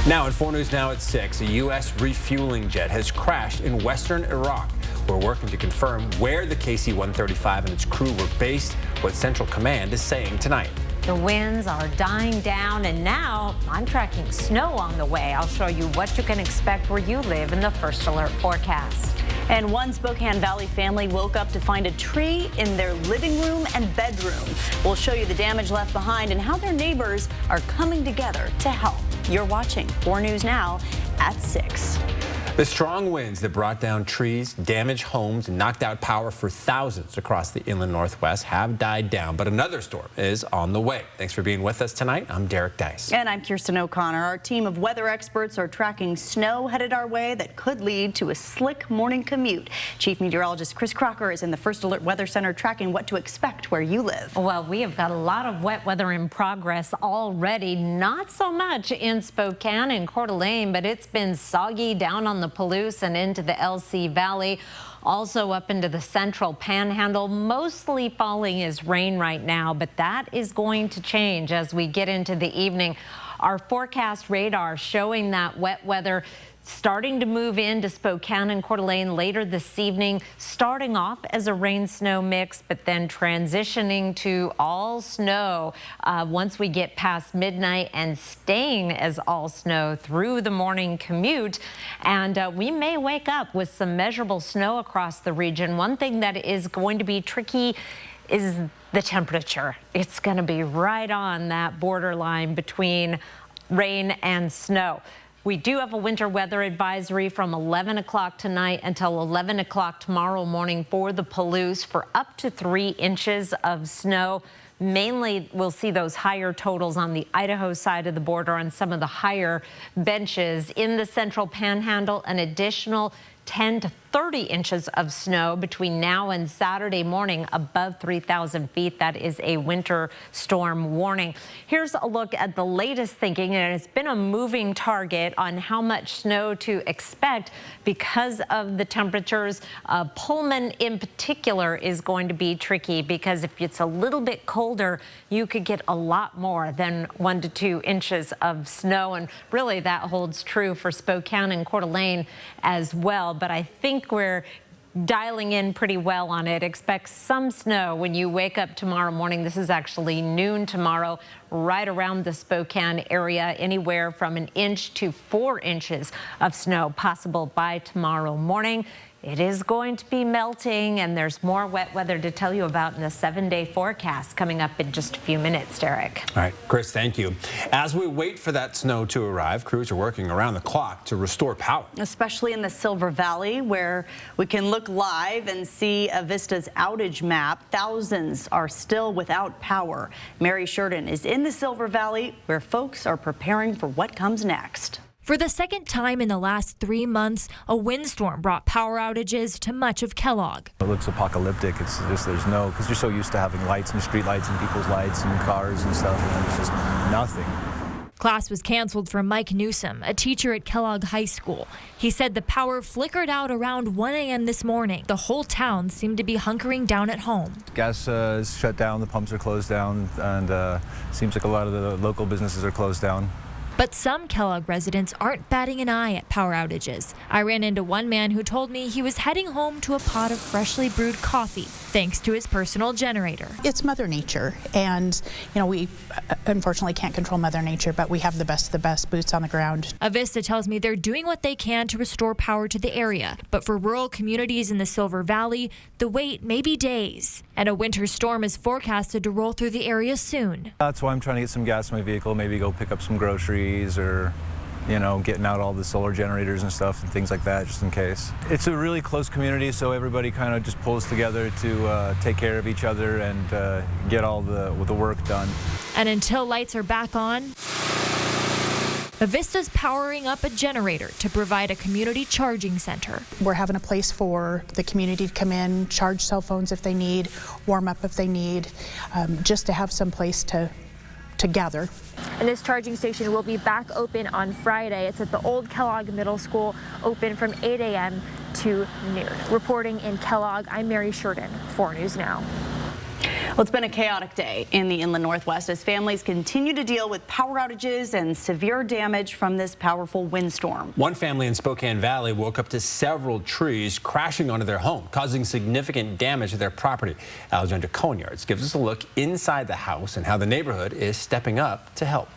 Now at 4 News Now at 6, a U.S. refueling jet has crashed in western Iraq. We're working to confirm where the KC-135 and its crew were based, what Central Command is saying tonight. The winds are dying down, and now I'm tracking snow on the way. I'll show you what you can expect where you live in the First Alert forecast. And one Spokane Valley family woke up to find a tree in their living room and bedroom. We'll show you the damage left behind and how their neighbors are coming together to help. You're watching 4 News Now at 6. The strong winds that brought down trees, damaged homes, and knocked out power for thousands across the inland Northwest have died down, but another storm is on the way. Thanks for being with us tonight. I'm Derek Dice. And I'm Kirsten O'Connor. Our team of weather experts are tracking snow headed our way that could lead to a slick morning commute. Chief Meteorologist Chris Crocker is in the First Alert Weather Center tracking what to expect where you live. Well, we have got a lot of wet weather in progress already. Not so much in Spokane and Coeur d'Alene, but it's been soggy down on the Palouse and into the LC Valley, also up into the central panhandle. Mostly falling is rain right now, but that is going to change as we get into the evening. Our forecast radar showing that wet weather starting to move into Spokane and Coeur d'Alene later this evening, starting off as a rain-snow mix, but then transitioning to all snow once we get past midnight and staying as all snow through the morning commute. And we may wake up with some measurable snow across the region. One thing that is going to be tricky is the temperature. It's going to be right on that borderline between rain and snow. We do have a winter weather advisory from 11 o'clock tonight until 11 o'clock tomorrow morning for the Palouse for up to 3 inches of snow. Mainly, we'll see those higher totals on the Idaho side of the border on some of the higher benches. In the central panhandle, an additional 10 to 30 inches of snow between now and Saturday morning above 3,000 feet. That is a winter storm warning. Here's a look at the latest thinking, and it's been a moving target on how much snow to expect because of the temperatures. Pullman in particular is going to be tricky because if it's a little bit colder, you could get a lot more than 1 to 2 inches of snow. And really that holds true for Spokane and Coeur d'Alene as well. But I think we're dialing in pretty well on it. Expect some snow when you wake up tomorrow morning. This is actually noon tomorrow, right around the Spokane area, anywhere from 1 inch to 4 inches of snow possible by tomorrow morning. It is going to be melting, and there's more wet weather to tell you about in the 7-day forecast coming up in just a few minutes, Derek. All right, Chris, thank you. As we wait for that snow to arrive, crews are working around the clock to restore power. Especially in the Silver Valley, where we can look live and see Avista's outage map. Thousands are still without power. Mary Sheridan is in the Silver Valley, where folks are preparing for what comes next. For the second time in the last 3 months, a windstorm brought power outages to much of Kellogg. It looks apocalyptic. It's just there's no, because you're so used to having lights and street lights and people's lights and cars and stuff, and there's just nothing. Class was canceled for Mike Newsom, a teacher at Kellogg High School. He said the power flickered out around 1 a.m. this morning. The whole town seemed to be hunkering down at home. Gas is shut down, the pumps are closed down, and seems like a lot of the local businesses are closed down. But some Kellogg residents aren't batting an eye at power outages. I ran into one man who told me he was heading home to a pot of freshly brewed coffee, thanks to his personal generator. It's Mother Nature, and we unfortunately can't control Mother Nature, but we have the best boots on the ground. Avista tells me they're doing what they can to restore power to the area, but for rural communities in the Silver Valley, the wait may be days, and a winter storm is forecasted to roll through the area soon. That's why I'm trying to get some gas in my vehicle, maybe go pick up some groceries or getting out all the solar generators and stuff and things like that, just in case. It's a really close community, so everybody kind of just pulls together to take care of each other and get all the work done. And until lights are back on, Avista's powering up a generator to provide a community charging center. We're having a place for the community to come in, charge cell phones if they need, warm up if they need, just to have some place to gather. And this charging station will be back open on Friday. It's at the old Kellogg Middle School, open from 8 a.m. to noon. Reporting in Kellogg, I'm Mary Sheridan, 4 News Now. Well, it's been a chaotic day in the inland Northwest as families continue to deal with power outages and severe damage from this powerful windstorm. One family in Spokane Valley woke up to several trees crashing onto their home, causing significant damage to their property. Alexandra Conyards gives us a look inside the house and how the neighborhood is stepping up to help.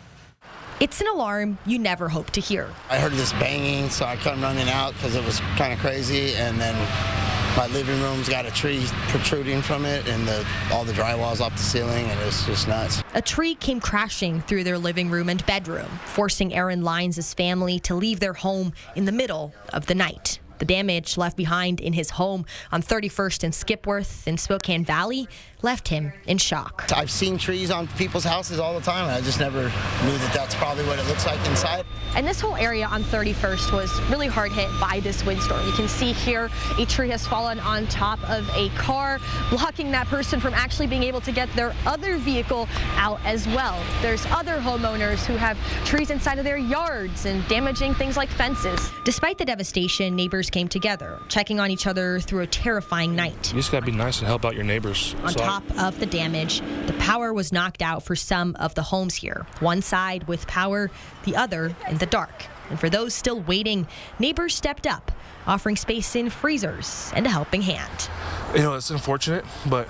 It's an alarm you never hope to hear. I heard this banging, so I come running out because it was kind of crazy, and then my living room's got a tree protruding from it, and all the drywall's off the ceiling, and it's just nuts. A tree came crashing through their living room and bedroom, forcing Aaron Lyons' family to leave their home in the middle of the night. The damage left behind in his home on 31st and Skipworth in Spokane Valley left him in shock. I've seen trees on people's houses all the time, and I just never knew that that's probably what it looks like inside. And this whole area on 31st was really hard hit by this windstorm. You can see here a tree has fallen on top of a car, blocking that person from actually being able to get their other vehicle out as well. There's other homeowners who have trees inside of their yards and damaging things like fences. Despite the devastation, neighbors came together, checking on each other through a terrifying night. You just gotta be nice and help out your neighbors. On top of the damage, the power was knocked out for some of the homes here. One side with power, the other in the dark. And for those still waiting, neighbors stepped up, offering space in freezers and a helping hand. You know, it's unfortunate, but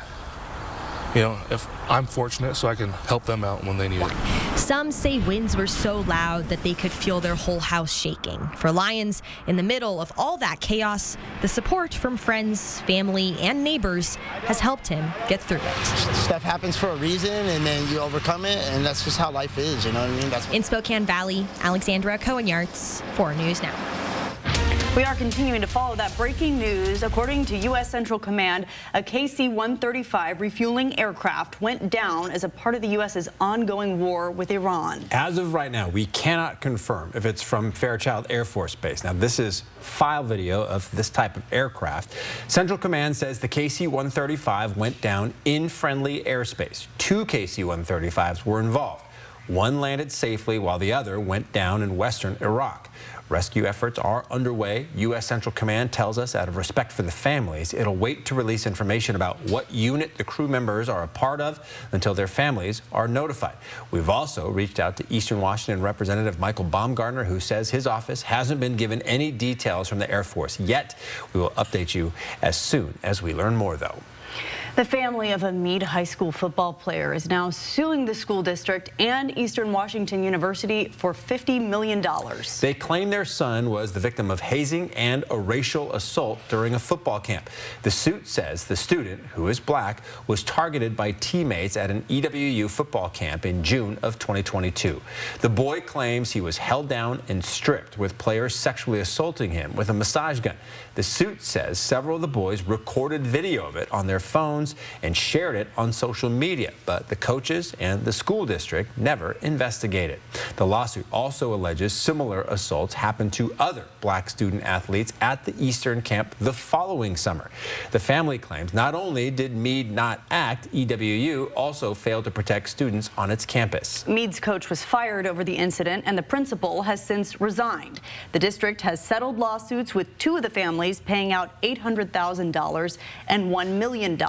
you know, if I'm fortunate, so I can help them out when they need it. Some say winds were so loud that they could feel their whole house shaking. For Lyons, in the middle of all that chaos, the support from friends, family, and neighbors has helped him get through it. Stuff happens for a reason, and then you overcome it, and that's just how life is, you know what I mean? In Spokane Valley, Alexandra Conyards, 4 News Now. We are continuing to follow that breaking news. According to U.S. Central Command, a KC-135 refueling aircraft went down as a part of the U.S.'s ongoing war with Iran. As of right now, we cannot confirm if it's from Fairchild Air Force Base. Now, this is file video of this type of aircraft. Central Command says the KC-135 went down in friendly airspace. 2 KC-135s were involved. One landed safely while the other went down in western Iraq. Rescue efforts are underway. U.S. Central Command tells us out of respect for the families, it'll wait to release information about what unit the crew members are a part of until their families are notified. We've also reached out to Eastern Washington Representative Michael Baumgartner, who says his office hasn't been given any details from the Air Force yet. We will update you as soon as we learn more, though. The family of a Meade High School football player is now suing the school district and Eastern Washington University for $50 million. They claim their son was the victim of hazing and a racial assault during a football camp. The suit says the student, who is black, was targeted by teammates at an EWU football camp in June of 2022. The boy claims he was held down and stripped, with players sexually assaulting him with a massage gun. The suit says several of the boys recorded video of it on their phones and shared it on social media, but the coaches and the school district never investigated. The lawsuit also alleges similar assaults happened to other black student athletes at the Eastern camp the following summer. The family claims not only did Meade not act, EWU also failed to protect students on its campus. Meade's coach was fired over the incident, and the principal has since resigned. The district has settled lawsuits with 2 of the families, paying out $800,000 and $1 million.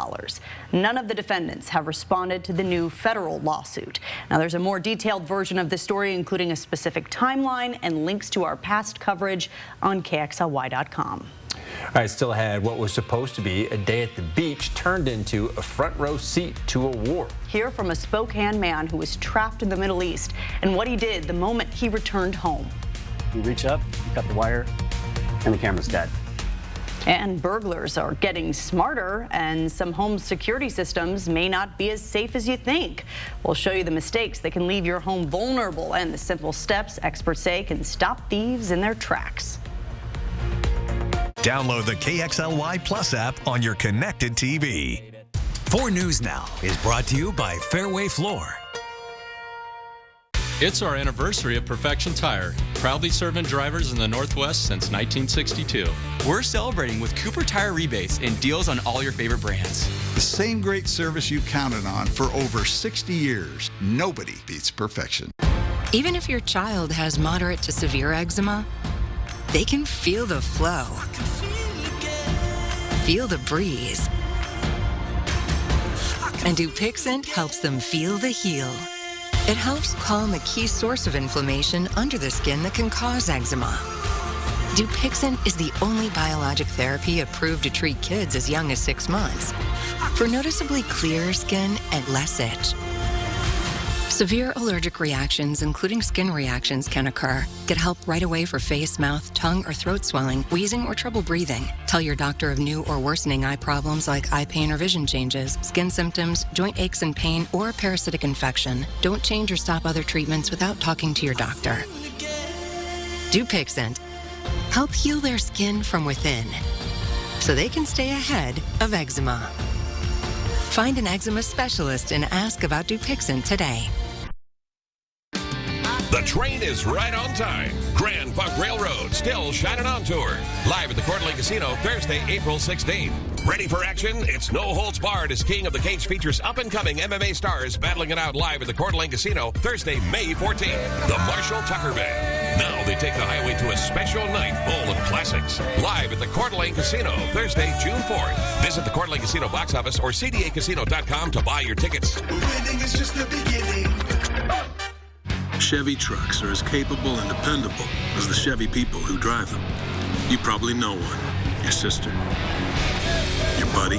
None of the defendants have responded to the new federal lawsuit. Now, there's a more detailed version of the story, including a specific timeline and links to our past coverage on KXLY.com. All right, still ahead, what was supposed to be a day at the beach turned into a front row seat to a war. Hear from a Spokane man who was trapped in the Middle East and what he did the moment he returned home. You reach up, you cut the wire, and the camera's dead. And burglars are getting smarter, and some home security systems may not be as safe as you think. We'll show you the mistakes that can leave your home vulnerable and the simple steps experts say can stop thieves in their tracks. Download the KXLY Plus app on your connected TV. 4 News Now is brought to you by Fairway Floor. It's our anniversary of Perfection Tire, proudly serving drivers in the Northwest since 1962. We're celebrating with Cooper Tire rebates and deals on all your favorite brands. The same great service you counted on for over 60 years. Nobody beats perfection. Even if your child has moderate to severe eczema, they can feel the flow, feel the breeze, And Dupixent helps them feel the heal. It helps calm a key source of inflammation under the skin that can cause eczema. Dupixent is the only biologic therapy approved to treat kids as young as 6 months for noticeably clearer skin and less itch. Severe allergic reactions, including skin reactions, can occur. Get help right away for face, mouth, tongue, or throat swelling, wheezing, or trouble breathing. Tell your doctor of new or worsening eye problems like eye pain or vision changes, skin symptoms, joint aches and pain, or a parasitic infection. Don't change or stop other treatments without talking to your doctor. Dupixent. Help heal their skin from within so they can stay ahead of eczema. Find an eczema specialist and ask about Dupixent today. The train is right on time. Grand Funk Railroad still shining on tour. Live at the Coeur d'Alene Casino Thursday, April 16th. Ready for action? It's no holds barred as King of the Cage features up-and-coming MMA stars battling it out live at the Coeur d'Alene Casino Thursday, May 14th. The Marshall Tucker Band. Now they take the highway to a special night full of classics. Live at the Coeur d'Alene Casino Thursday, June 4th. Visit the Coeur d'Alene Casino box office or cdacasino.com to buy your tickets. Winning is just the beginning. Chevy trucks are as capable and dependable as the Chevy people who drive them. You probably know one. Your sister. Your buddy.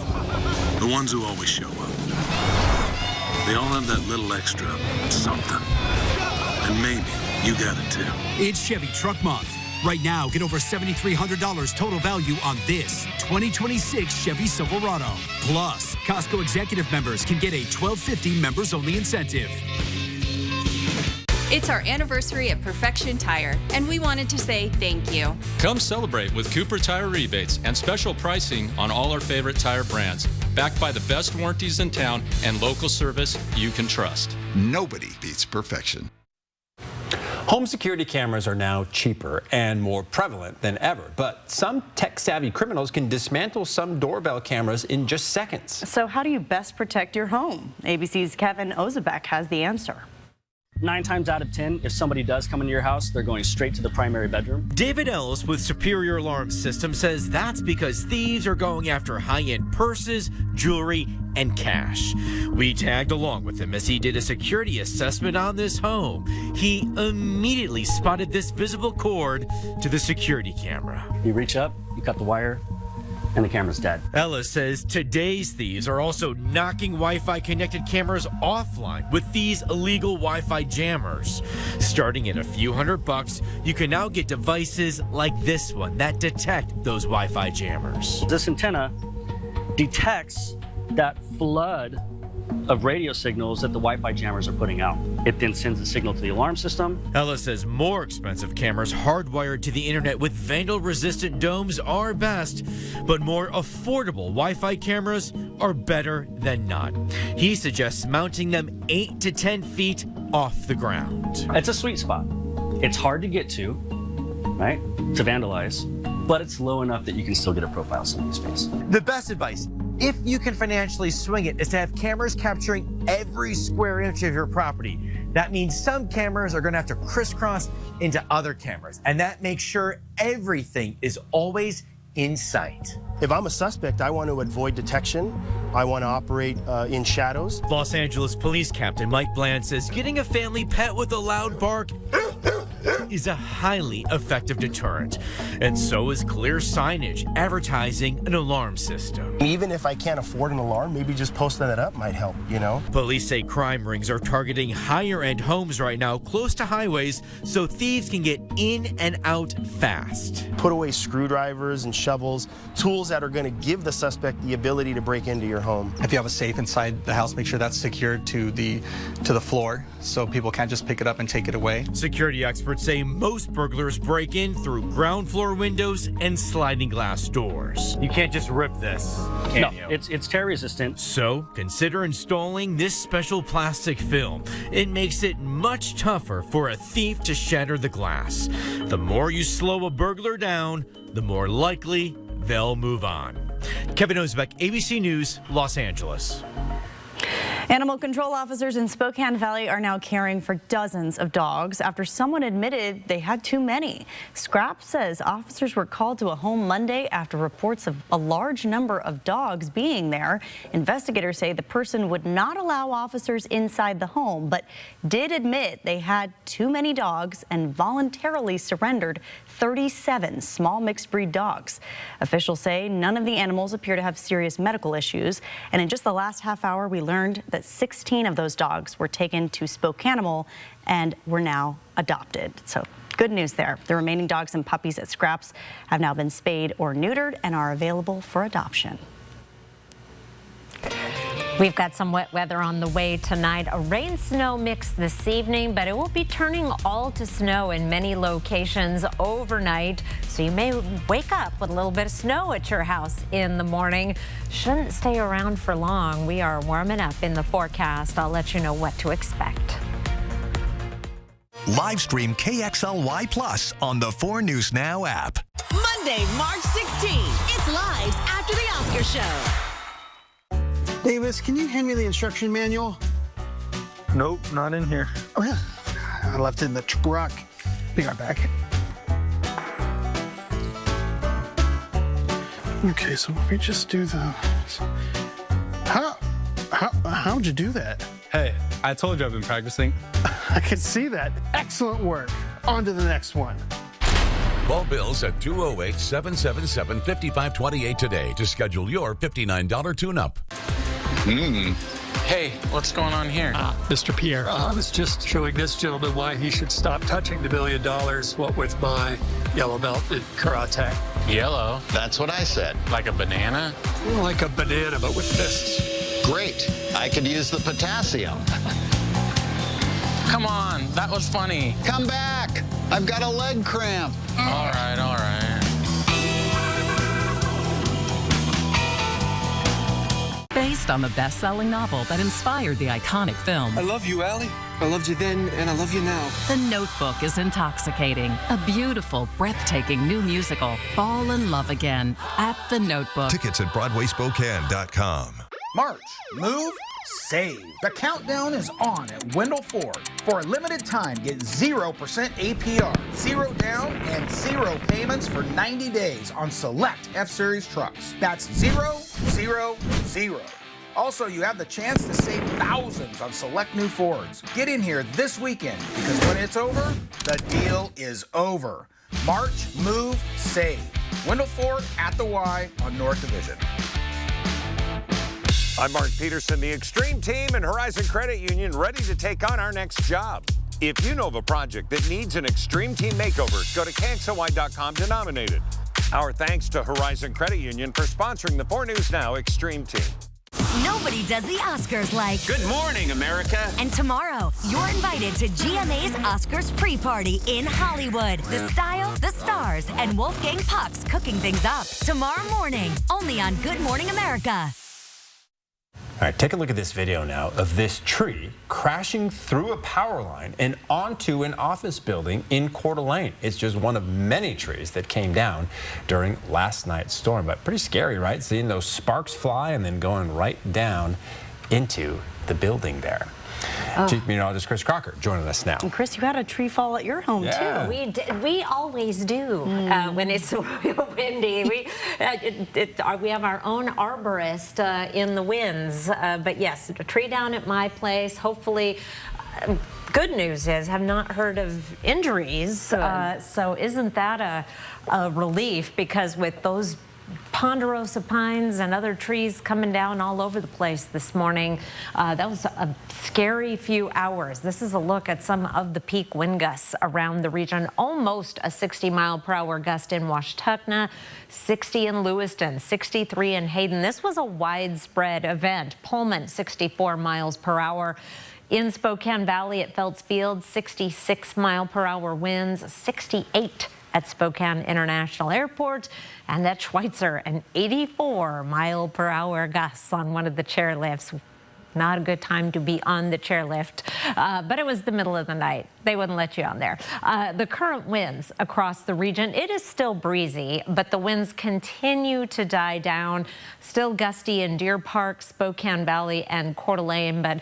The ones who always show up. They all have that little extra something. And maybe you got it too. It's Chevy Truck Month. Right now, get over $7,300 total value on this 2026 Chevy Silverado. Plus, Costco Executive members can get a $12.50 members-only incentive. It's our anniversary at Perfection Tire, and we wanted to say thank you. Come celebrate with Cooper Tire rebates and special pricing on all our favorite tire brands, backed by the best warranties in town and local service you can trust. Nobody beats perfection. Home security cameras are now cheaper and more prevalent than ever, but some tech-savvy criminals can dismantle some doorbell cameras in just seconds. So how do you best protect your home? ABC's Kevin Ozebek has the answer. 9 times out of 10, if somebody does come into your house, they're going straight to the primary bedroom. David Ellis with Superior Alarm System says that's because thieves are going after high-end purses, jewelry, and cash. We tagged along with him as he did a security assessment on this home. He immediately spotted this visible cord to the security camera. You reach up, you cut the wire, and the camera's dead. Ellis says today's thieves are also knocking Wi-Fi connected cameras offline with these illegal Wi-Fi jammers. Starting at a few $100, you can now get devices like this one that detect those Wi-Fi jammers. This antenna detects that flood of radio signals that the Wi-Fi jammers are putting out. It then sends a signal to the alarm system. Ellis says more expensive cameras hardwired to the internet with vandal-resistant domes are best, but more affordable Wi-Fi cameras are better than not. He suggests mounting them 8 to 10 feet off the ground. It's a sweet spot. It's hard to get to, right, to vandalize, but it's low enough that you can still get a profile in space. The best advice, if you can financially swing it, is to have cameras capturing every square inch of your property. That means some cameras are going to have to crisscross into other cameras, and that makes sure everything is always in sight. If I'm a suspect, I want to avoid detection. I want to operate in shadows. Los Angeles Police Captain Mike Bland says getting a family pet with a loud bark is a highly effective deterrent, and so is clear signage advertising an alarm system. Even if I can't afford an alarm, maybe just posting that up might help, you know? Police say crime rings are targeting higher-end homes right now close to highways so thieves can get in and out fast. Put away screwdrivers and shovels, tools that are going to give the suspect the ability to break into your home. If you have a safe inside the house, make sure that's secured to the floor so people can't just pick it up and take it away. Security experts say most burglars break in through ground floor windows and sliding glass doors. You can't just rip this, can you? It's tear resistant. So consider installing this special plastic film. It makes it much tougher for a thief to shatter the glass. The more you slow a burglar down, the more likely they'll move on. Kevin Ozebek, ABC News, Los Angeles. Animal control officers in Spokane Valley are now caring for dozens of dogs after someone admitted they had too many. Scrap says officers were called to a home Monday after reports of a large number of dogs being there. Investigators say the person would not allow officers inside the home, but did admit they had too many dogs and voluntarily surrendered 37 small mixed breed dogs. Officials say none of the animals appear to have serious medical issues, and in just the last half hour we learned that 16 of those dogs were taken to Spokanimal and were now adopted. So good news there. The remaining dogs and puppies at Scraps have now been spayed or neutered and are available for adoption. We've got some wet weather on the way tonight. A rain-snow mix this evening, but it will be turning all to snow in many locations overnight. So you may wake up with a little bit of snow at your house in the morning. Shouldn't stay around for long. We are warming up in the forecast. I'll let you know what to expect. Live stream KXLY Plus on the 4 News Now app. Monday, March 16th. It's Lives After the Oscar Show. Davis, can you hand me the instruction manual? Nope, not in here. Oh, yeah. I left it in the truck. Be right back. Okay, so if we just do the... How'd you do that? Hey, I told you I've been practicing. I could see that. Excellent work. On to the next one. Call Bills at 208-777-5528 today to schedule your $59 tune-up. Hey, what's going on here? Mr. Pierre, I was just showing this gentleman why he should stop touching the $1 million, what with my yellow belt in karate. Yellow? That's what I said. Like a banana? Like a banana, but with fists. Great. I could use the potassium. Come on, that was funny. Come back. I've got a leg cramp. All right, all right. Based on the best-selling novel that inspired the iconic film. I love you, Allie. I loved you then, and I love you now. The Notebook is intoxicating. A beautiful, breathtaking new musical. Fall in love again at The Notebook. Tickets at BroadwaySpokane.com. March, move, save. The countdown is on at Wendell Ford. For a limited time, get 0% APR, 0 down, and 0 payments for 90 days on select F-Series trucks. That's 0, 0, 0. Also, you have the chance to save thousands on select new Fords. Get in here this weekend, because when it's over, the deal is over. March, move, save. Wendell Ford at the Y on North Division. I'm Mark Peterson, the Extreme Team and Horizon Credit Union, ready to take on our next job. If you know of a project that needs an Extreme Team makeover, go to KXLY.com to nominate it. Our thanks to Horizon Credit Union for sponsoring the 4 News Now Extreme Team. Nobody does the Oscars like. Good morning, America. And tomorrow, you're invited to GMA's Oscars pre-party in Hollywood. The style, the stars, and Wolfgang Puck's cooking things up. Tomorrow morning, only on Good Morning America. All right, take a look at this video now of this tree crashing through a power line and onto an office building in Coeur d'Alene. It's just one of many trees that came down during last night's storm. But pretty scary, right? Seeing those sparks fly and then going right down into the building there. Chief Meteorologist Chris Crocker joining us now. And Chris, you had a tree fall at your home too. We always do when it's real windy. We have our own arborist in the winds. But yes, a tree down at my place. Hopefully, good news is have not heard of injuries. So isn't that a relief? Because with those ponderosa pines and other trees coming down all over the place this morning. That was a scary few hours. This is a look at some of the peak wind gusts around the region. Almost a 60-mile-per-hour gust in Washtenaw, 60 in Lewiston, 63 in Hayden. This was a widespread event. Pullman, 64 miles per hour. In Spokane Valley at Phelps Field, 66-mile-per-hour winds, 68 at Spokane International Airport, and at Schweitzer, an 84-mile-per-hour gusts on one of the chairlifts. not a good time to be on the chairlift, but it was the middle of the night. They wouldn't let you on there. The current winds across the region, it is still breezy, but the winds continue to die down. Still gusty in Deer Park, Spokane Valley, and Coeur d'Alene, but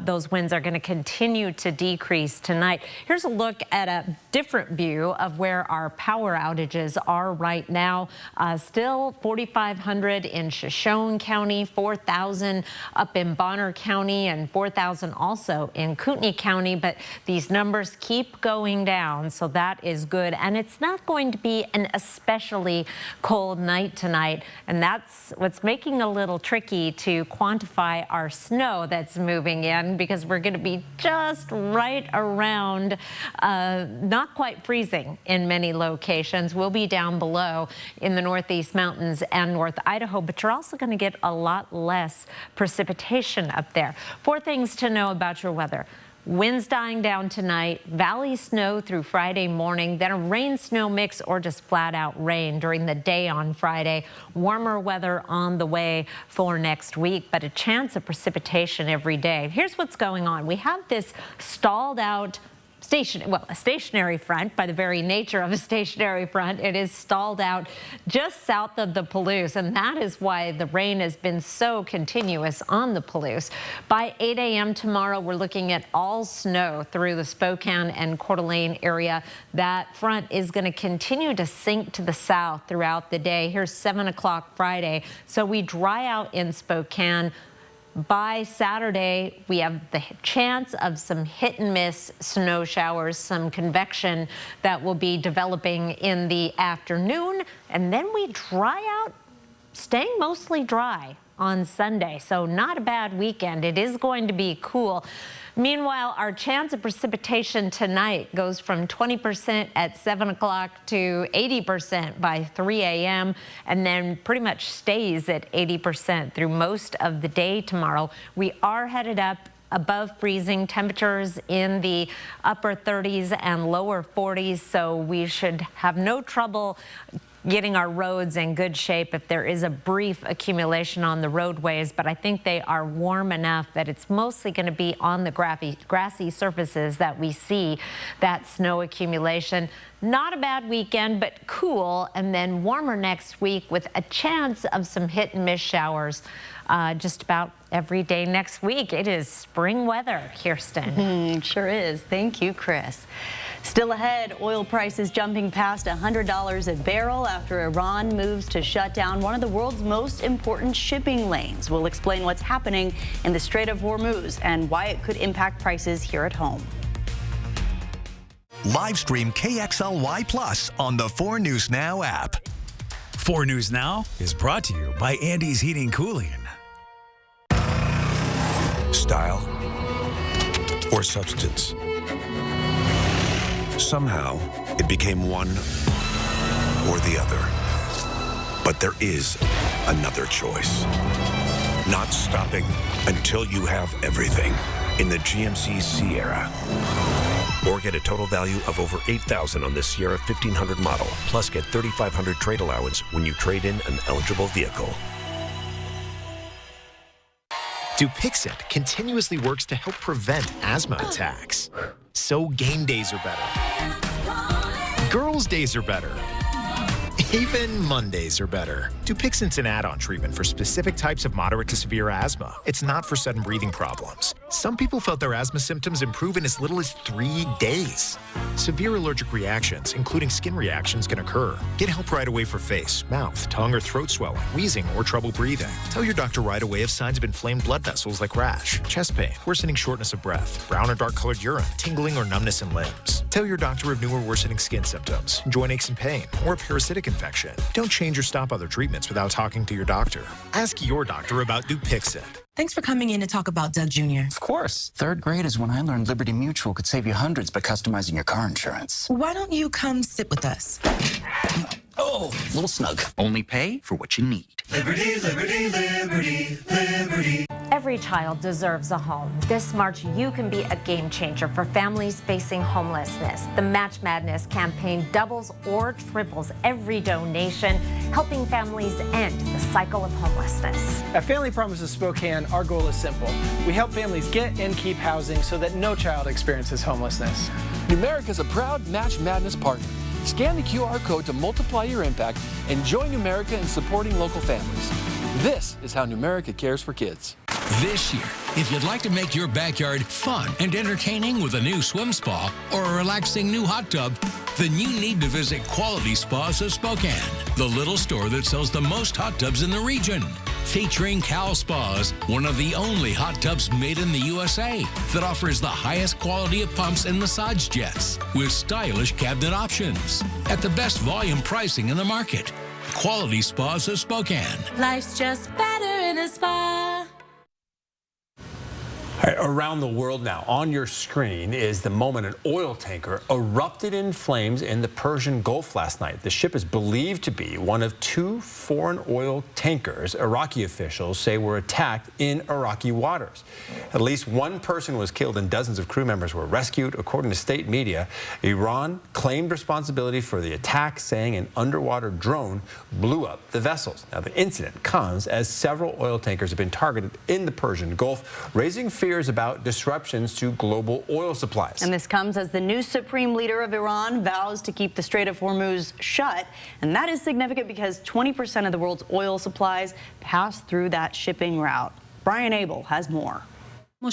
those winds are going to continue to decrease tonight. Here's a look at a different view of where our power outages are right now. Still 4,500 in Shoshone County, 4,000 up in Bonner County, and 4,000 also in Kootenai County, but these numbers keep going down, so that is good. And it's not going to be an especially cold night tonight, and that's what's making it a little tricky to quantify our snow that's moving in, because we're going to be just right around not quite freezing in many locations. We'll be down below in the Northeast Mountains and North Idaho, but you're also going to get a lot less precipitation up there. 4 things to know about your weather. Winds dying down tonight, valley snow through Friday morning, then a rain-snow mix or just flat-out rain during the day on Friday. Warmer weather on the way for next week, but a chance of precipitation every day. Here's what's going on. We have this stalled out a stationary front. By the very nature of a stationary front, it is stalled out just south of the Palouse, and that is why the rain has been so continuous on the Palouse. By 8 a.m. tomorrow, we're looking at all snow through the Spokane and Coeur d'Alene area. That front is going to continue to sink to the south throughout the day. Here's 7 o'clock Friday, so we dry out in Spokane. By Saturday, we have the chance of some hit and miss snow showers, some convection that will be developing in the afternoon, and then we dry out, staying mostly dry on Sunday. So not a bad weekend. It is going to be cool. Meanwhile, our chance of precipitation tonight goes from 20% at 7 o'clock to 80% by 3 a.m. and then pretty much stays at 80% through most of the day tomorrow. We are headed up above freezing temperatures in the upper 30s and lower 40s, so we should have no trouble getting our roads in good shape if there is a brief accumulation on the roadways, but I think they are warm enough that it's mostly going to be on the grassy surfaces that we see that snow accumulation. Not a bad weekend, but cool, and then warmer next week with a chance of some hit and miss showers just about every day next week. It is spring weather, Kirsten. Sure is. Thank you, Chris. Still ahead, oil prices jumping past $100 a barrel after Iran moves to shut down one of the world's most important shipping lanes. We'll explain what's happening in the Strait of Hormuz and why it could impact prices here at home. Live stream KXLY Plus on the 4 News Now app. 4 News Now is brought to you by Andy's Heating Cooling. Style or substance. Somehow, it became one or the other. But there is another choice. Not stopping until you have everything in the GMC Sierra. Or get a total value of over $8,000 on this Sierra 1500 model. Plus get $3,500 trade allowance when you trade in an eligible vehicle. Dupixent continuously works to help prevent asthma attacks. So game days are better. Girls' days are better. Even Mondays are better. Dupixent's an add-on treatment for specific types of moderate to severe asthma. It's not for sudden breathing problems. Some people felt their asthma symptoms improve in as little as 3 days. Severe allergic reactions, including skin reactions, can occur. Get help right away for face, mouth, tongue, or throat swelling, wheezing, or trouble breathing. Tell your doctor right away if signs of inflamed blood vessels like rash, chest pain, worsening shortness of breath, brown or dark-colored urine, tingling or numbness in limbs. Tell your doctor of new or worsening skin symptoms, joint aches and pain, or a parasitic infection. Don't change or stop other treatments without talking to your doctor. Ask your doctor about Dupixent. Thanks for coming in to talk about Doug Jr. Of course. 3rd grade is when I learned Liberty Mutual could save you hundreds by customizing your car insurance. Why don't you come sit with us? Oh, a little snug. Only pay for what you need. Liberty, liberty, liberty, liberty. Every child deserves a home. This March, you can be a game changer for families facing homelessness. The Match Madness campaign doubles or triples every donation helping families end the cycle of homelessness. At Family Promises Spokane, our goal is simple. We help families get and keep housing so that no child experiences homelessness. Numerica is a proud Match Madness partner. Scan the QR code to multiply your impact and join Numerica in supporting local families. This is how Numerica cares for kids. This year, if you'd like to make your backyard fun and entertaining with a new swim spa or a relaxing new hot tub, then you need to visit Quality Spas of Spokane, the little store that sells the most hot tubs in the region. Featuring Cal Spas, one of the only hot tubs made in the USA that offers the highest quality of pumps and massage jets with stylish cabinet options at the best volume pricing in the market. Quality Spas of Spokane. Life's just better in a spa. All right, around the world now, on your screen is the moment an oil tanker erupted in flames in the Persian Gulf last night. The ship is believed to be one of 2 foreign oil tankers Iraqi officials say were attacked in Iraqi waters. At least 1 person was killed and dozens of crew members were rescued. According to state media, Iran claimed responsibility for the attack, saying an underwater drone blew up the vessels. Now, the incident comes as several oil tankers have been targeted in the Persian Gulf, raising fears about disruptions to global oil supplies. And this comes as the new supreme leader of Iran vows to keep the Strait of Hormuz shut. And that is significant because 20% of the world's oil supplies pass through that shipping route. Brian Abel has more.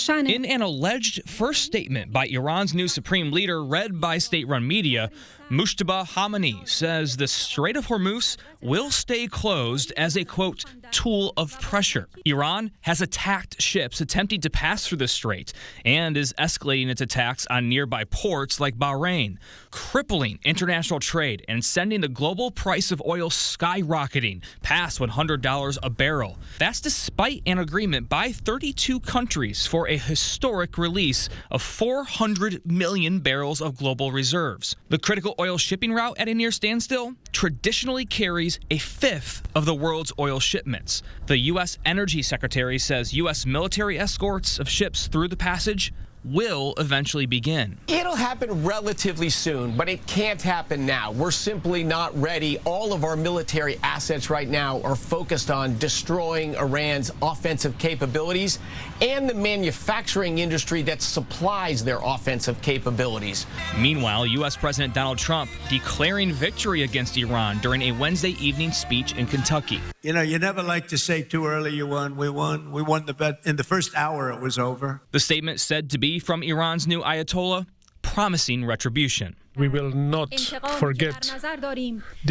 In an alleged first statement by Iran's new supreme leader, read by state-run media, Mujtaba Khamenei says the Strait of Hormuz will stay closed as a, quote, tool of pressure. Iran has attacked ships attempting to pass through the strait and is escalating its attacks on nearby ports like Bahrain, crippling international trade and sending the global price of oil skyrocketing past $100 a barrel. That's despite an agreement by 32 countries for a historic release of 400 million barrels of global reserves. The critical oil shipping route at a near standstill traditionally carries a fifth of the world's oil shipments. The U.S. Energy Secretary says U.S. military escorts of ships through the passage will eventually begin. It'll happen relatively soon, but it can't happen now. We're simply not ready. All of our military assets right now are focused on destroying Iran's offensive capabilities and the manufacturing industry that supplies their offensive capabilities. Meanwhile, U.S. President Donald Trump declaring victory against Iran during a Wednesday evening speech in Kentucky. You know, you never like to say too early you won. We won. We won the bet. In the first hour, it was over. The statement said to be from Iran's new Ayatollah, promising retribution. We will not forget.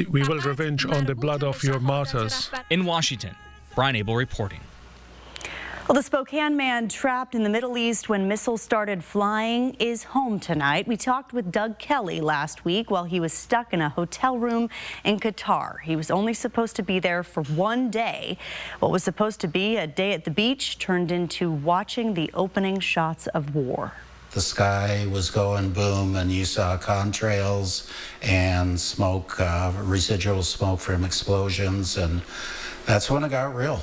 We will revenge on the blood of your martyrs. In Washington, Brian Abel reporting. Well, the Spokane man trapped in the Middle East when missiles started flying is home tonight. We talked with Doug Kelly last week while he was stuck in a hotel room in Qatar. He was only supposed to be there for 1 day. What was supposed to be a day at the beach turned into watching the opening shots of war. The sky was going boom, and you saw contrails and smoke, residual smoke from explosions, and that's when it got real.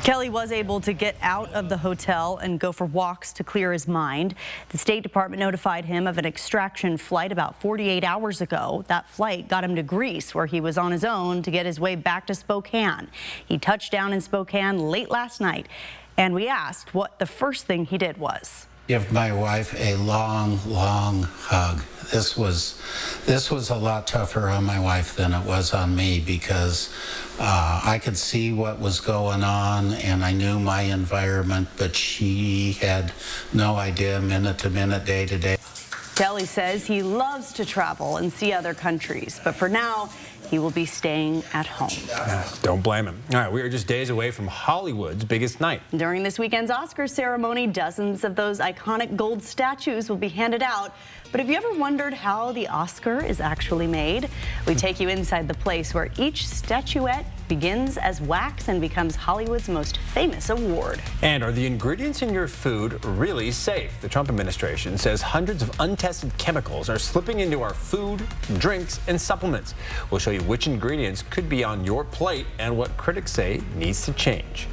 Kelly was able to get out of the hotel and go for walks to clear his mind. The State Department notified him of an extraction flight about 48 hours ago. That flight got him to Greece, where he was on his own to get his way back to Spokane. He touched down in Spokane late last night, and we asked what the first thing he did was. Give my wife a long, long hug. This was a lot tougher on my wife than it was on me, because I could see what was going on and I knew my environment, but she had no idea, minute to minute, day to day. Kelly says he loves to travel and see other countries, but for now, he will be staying at home. Don't blame him. All right, we are just days away from Hollywood's biggest night. During this weekend's Oscars ceremony, dozens of those iconic gold statues will be handed out. But have you ever wondered how the Oscar is actually made? We take you inside the place where each statuette begins as wax and becomes Hollywood's most famous award. And are the ingredients in your food really safe? The Trump administration says hundreds of untested chemicals are slipping into our food, drinks, and supplements. We'll show you which ingredients could be on your plate and what critics say needs to change.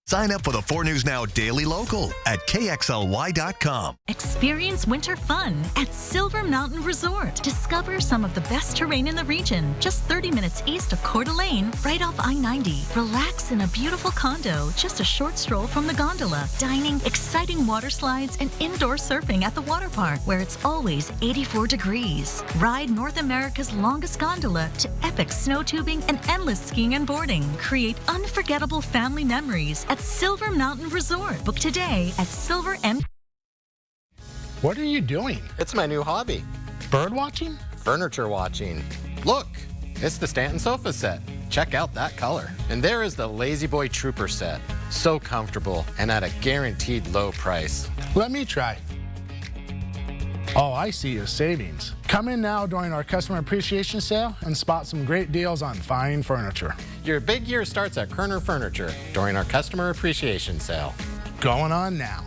Sign up for the 4 News Now Daily Local at KXLY.com. Experience winter fun at Silver Mountain Resort. Discover some of the best terrain in the region, just 30 minutes east of Coeur d'Alene, right off I-90. Relax in a beautiful condo, just a short stroll from the gondola. Dining, exciting water slides, and indoor surfing at the water park, where it's always 84 degrees. Ride North America's longest gondola to epic snow tubing and endless skiing and boarding. Create unforgettable family memories at Silver Mountain Resort. Book today at Silver M. What are you doing? It's my new hobby. Bird watching? Furniture watching. Look, it's the Stanton sofa set. Check out that color. And there is the Lazy Boy Trooper set. So comfortable and at a guaranteed low price. Let me try. All I see is savings. Come in now during our customer appreciation sale and spot some great deals on fine furniture. Your big year starts at Kerner Furniture during our customer appreciation sale. Going on now.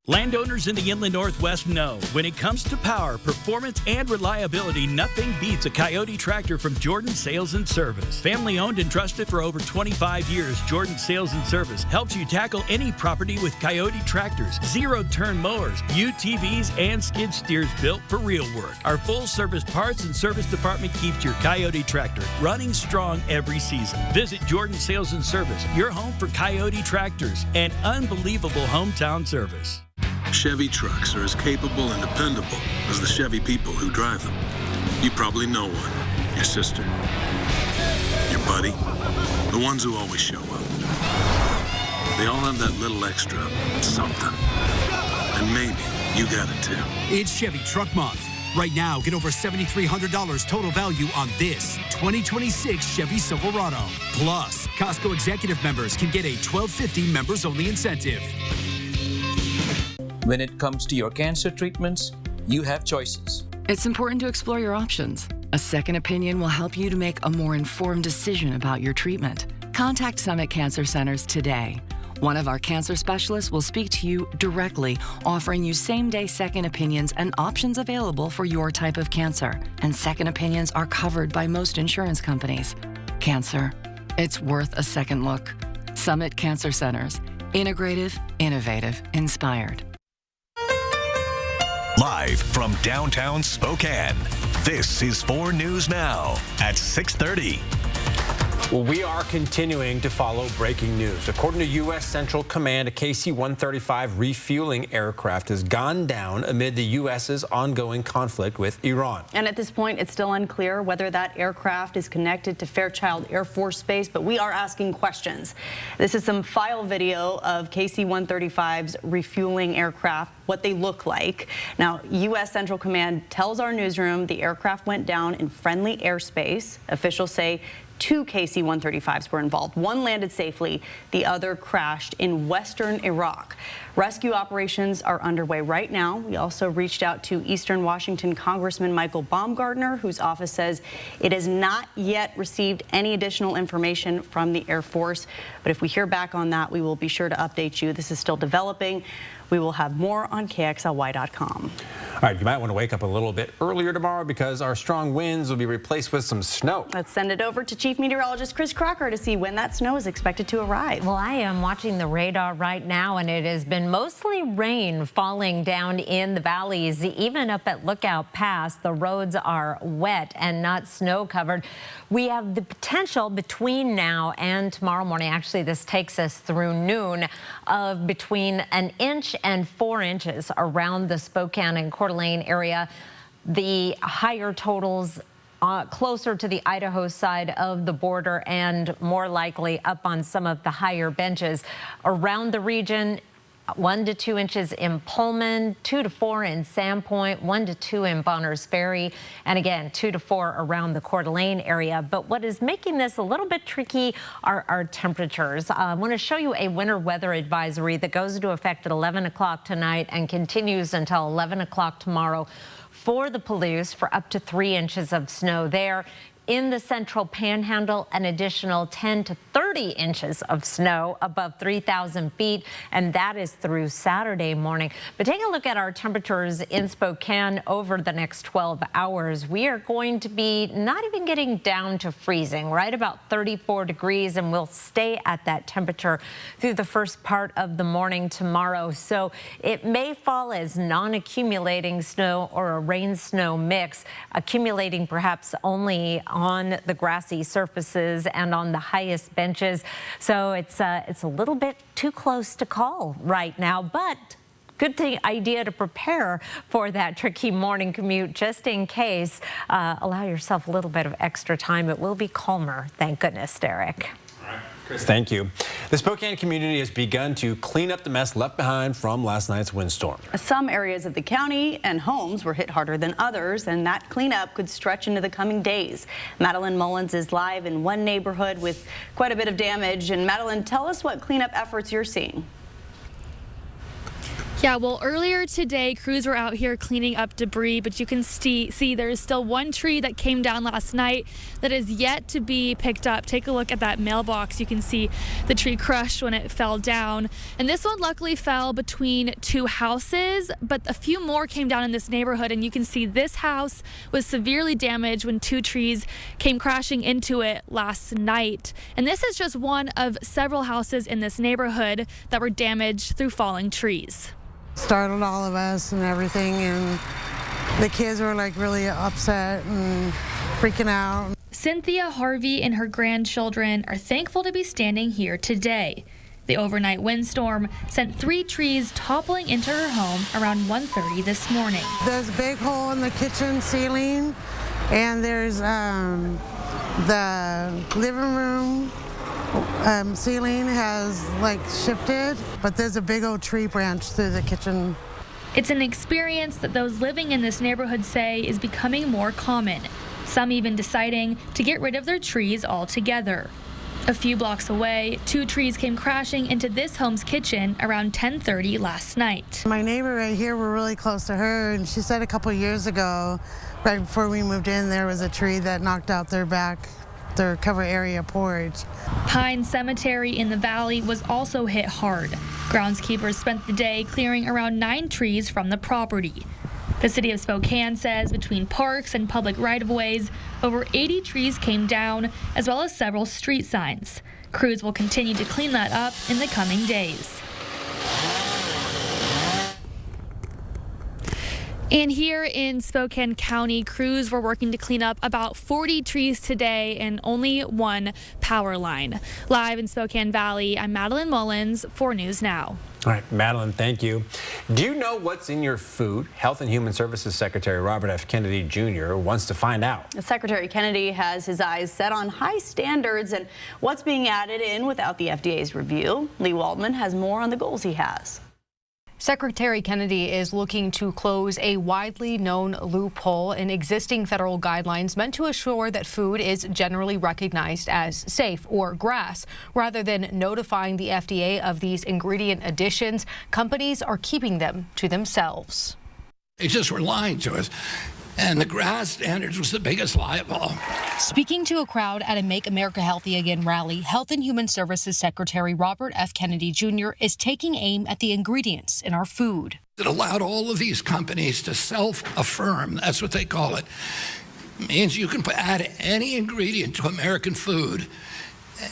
Landowners in the Inland Northwest know when it comes to power, performance, and reliability, nothing beats a Coyote tractor from Jordan Sales and Service. Family owned and trusted for over 25 years, Jordan Sales and Service helps you tackle any property with Coyote tractors, zero-turn mowers, UTVs, and skid steers built for real work. Our full-service parts and service department keeps your Coyote tractor running strong every season. Visit Jordan Sales and Service, your home for Coyote tractors and unbelievable hometown service. Chevy trucks are as capable and dependable as the Chevy people who drive them. You probably know one. Your sister. Your buddy. The ones who always show up. They all have that little extra something. And maybe you got it too. It's Chevy Truck Month. Right now, get over $7,300 total value on this 2026 Chevy Silverado. Plus, Costco Executive members can get a $12.50 members-only incentive. When it comes to your cancer treatments, you have choices. It's important to explore your options. A second opinion will help you to make a more informed decision about your treatment. Contact Summit Cancer Centers today. One of our cancer specialists will speak to you directly, offering you same-day second opinions and options available for your type of cancer. And second opinions are covered by most insurance companies. Cancer, it's worth a second look. Summit Cancer Centers. Integrative, innovative, inspired. Live from downtown Spokane, this is 4 News Now at 6:30. Well, we are continuing to follow breaking news. According to U.S. Central Command, a KC-135 refueling aircraft has gone down amid the U.S.'s ongoing conflict with Iran. And at this point, it's still unclear whether that aircraft is connected to Fairchild Air Force Base, but we are asking questions. This is some file video of KC-135's refueling aircraft, what they look like. Now, U.S. Central Command tells our newsroom the aircraft went down in friendly airspace. Officials say 2 KC-135s were involved. One landed safely, the other crashed in western Iraq. Rescue operations are underway right now. We also reached out to Eastern Washington Congressman Michael Baumgartner, whose office says it has not yet received any additional information from the Air Force. But if we hear back on that, we will be sure to update you. This is still developing. We will have more on KXLY.com. All right, you might want to wake up a little bit earlier tomorrow because our strong winds will be replaced with some snow. Let's send it over to Chief Meteorologist Chris Crocker to see when that snow is expected to arrive. Well, I am watching the radar right now, and it has been mostly rain falling down in the valleys. Even up at Lookout Pass, the roads are wet and not snow covered. We have the potential between now and tomorrow morning, actually this takes us through noon, of between 1 inch and 4 inches around the Spokane and Coeur d'Alene area. The higher totals closer to the Idaho side of the border and more likely up on some of the higher benches around the region. 1 to 2 inches in Pullman, 2 to 4 in Sandpoint, 1 to 2 in Bonners Ferry, and again 2 to 4 around the Coeur d'Alene area. But what is making this a little bit tricky are our temperatures. I want to show you a winter weather advisory that goes into effect at 11 o'clock tonight and continues until 11 o'clock tomorrow for the Palouse for up to 3 inches of snow there. in the central panhandle, an additional 10 to 30 inches of snow above 3,000 feet, and that is through Saturday morning. But take a look at our temperatures in Spokane over the next 12 hours. We are going to be not even getting down to freezing, right about 34 degrees, and we'll stay at that temperature through the first part of the morning tomorrow. So it may fall as non-accumulating snow or a rain-snow mix, accumulating perhaps only on the grassy surfaces and on the highest benches. So it's a little bit too close to call right now, but good idea to prepare for that tricky morning commute just in case. Allow yourself a little bit of extra time. It will be calmer, thank goodness, Derek. Chris, thank you. The Spokane community has begun to clean up the mess left behind from last night's windstorm. Some areas of the county and homes were hit harder than others, and that cleanup could stretch into the coming days. Madeline Mullins is live in one neighborhood with quite a bit of damage. And Madeline, tell us what cleanup efforts you're seeing. Yeah, well, earlier today, crews were out here cleaning up debris, but you can see there's still one tree that came down last night that is yet to be picked up. Take a look at that mailbox. You can see the tree crushed when it fell down. And this one luckily fell between two houses, but a few more came down in this neighborhood. And you can see this house was severely damaged when two trees came crashing into it last night. And this is just one of several houses in this neighborhood that were damaged through falling trees. Startled all of us and everything, and the kids were like really upset and freaking out. Cynthia Harvey and her grandchildren are thankful to be standing here today. The overnight windstorm sent 3 trees toppling into her home around 1:30 this morning. There's a big hole in the kitchen ceiling, and there's the living room ceiling has like shifted, but there's a big old tree branch through the kitchen. It's an experience that those living in this neighborhood say is becoming more common, some even deciding to get rid of their trees altogether. A few blocks away, 2 trees came crashing into this home's kitchen around 10:30 last night. My neighbor right here, we're really close to her, and she said a couple years ago, right before we moved in, there was a tree that knocked out their cover area porch. Pine Cemetery in the valley was also hit hard. Groundskeepers spent the day clearing around 9 trees from the property. The city of Spokane says between parks and public right-of-ways, over 80 trees came down, as well as several street signs. Crews will continue to clean that up in the coming days. And here in Spokane County, crews were working to clean up about 40 trees today and only one power line. Live in Spokane Valley, I'm Madeline Mullins for News Now. All right, Madeline, thank you. Do you know what's in your food? Health and Human Services Secretary Robert F. Kennedy Jr. wants to find out. Secretary Kennedy has his eyes set on high standards and what's being added in without the FDA's review. Lee Waldman has more on the goals he has. Secretary Kennedy is looking to close a widely known loophole in existing federal guidelines meant to assure that food is generally recognized as safe or GRAS. Rather than notifying the FDA of these ingredient additions, companies are keeping them to themselves. They just were lying to us. And the GRAS standards was the biggest lie of all. Speaking to a crowd at a Make America Healthy Again rally, Health and Human Services Secretary Robert F. Kennedy Jr. is taking aim at the ingredients in our food. It allowed all of these companies to self-affirm, that's what they call it. It means you can add any ingredient to American food,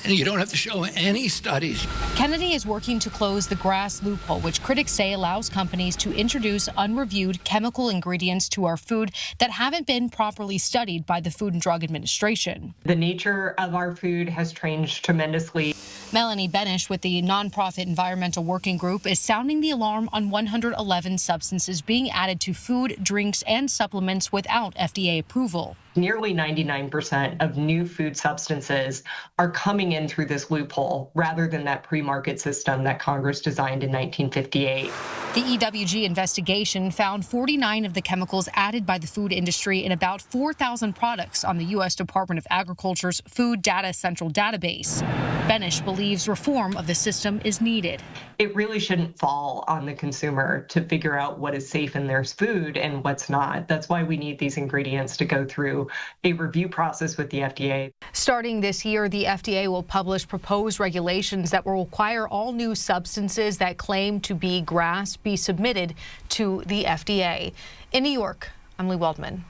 and you don't have to show any studies. Kennedy is working to close the GRAS loophole, which critics say allows companies to introduce unreviewed chemical ingredients to our food that haven't been properly studied by the Food and Drug Administration. The nature of our food has changed tremendously. Melanie Benish with the nonprofit Environmental Working Group is sounding the alarm on 111 substances being added to food, drinks, and supplements without FDA approval. Nearly 99% of new food substances are coming in through this loophole rather than that pre-market system that Congress designed in 1958. The EWG investigation found 49 of the chemicals added by the food industry in about 4,000 products on the U.S. Department of Agriculture's Food Data Central database. Benish believes reform of the system is needed. It really shouldn't fall on the consumer to figure out what is safe in their food and what's not. That's why we need these ingredients to go through a review process with the FDA. Starting this year, the FDA will publish proposed regulations that will require all new substances that claim to be GRAS be submitted to the FDA. In New York, I'm Lee Waldman.